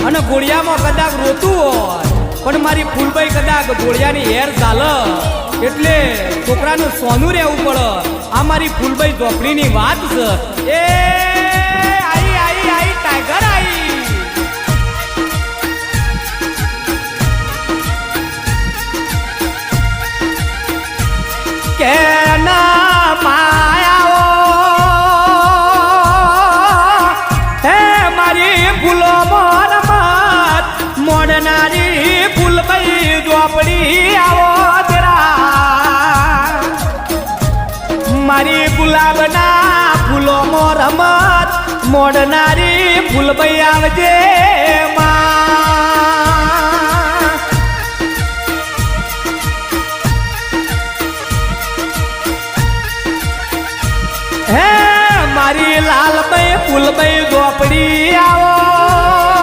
અને ગોળિયામાં કદાચ રોતું હોય પણ મારી ફૂલબાઈ કદાચ ગોળિયાની હેર ચાલે એટલે છોકરાનું સોનું રહેવું પડે. આ મારી ફૂલબાઈ ઝોપડીની વાત છે. એ આઈ આઈ આઈ ટાઈગર આઈ. કે ના માયાઓ હે મારી ફૂલો મોરમત મોડનારી ફૂલબાઈ ઝોપડી આવો જરા. મારી ગુલાબના ફૂલો મોરમત મોડનારી ફૂલબાઈ આવજે.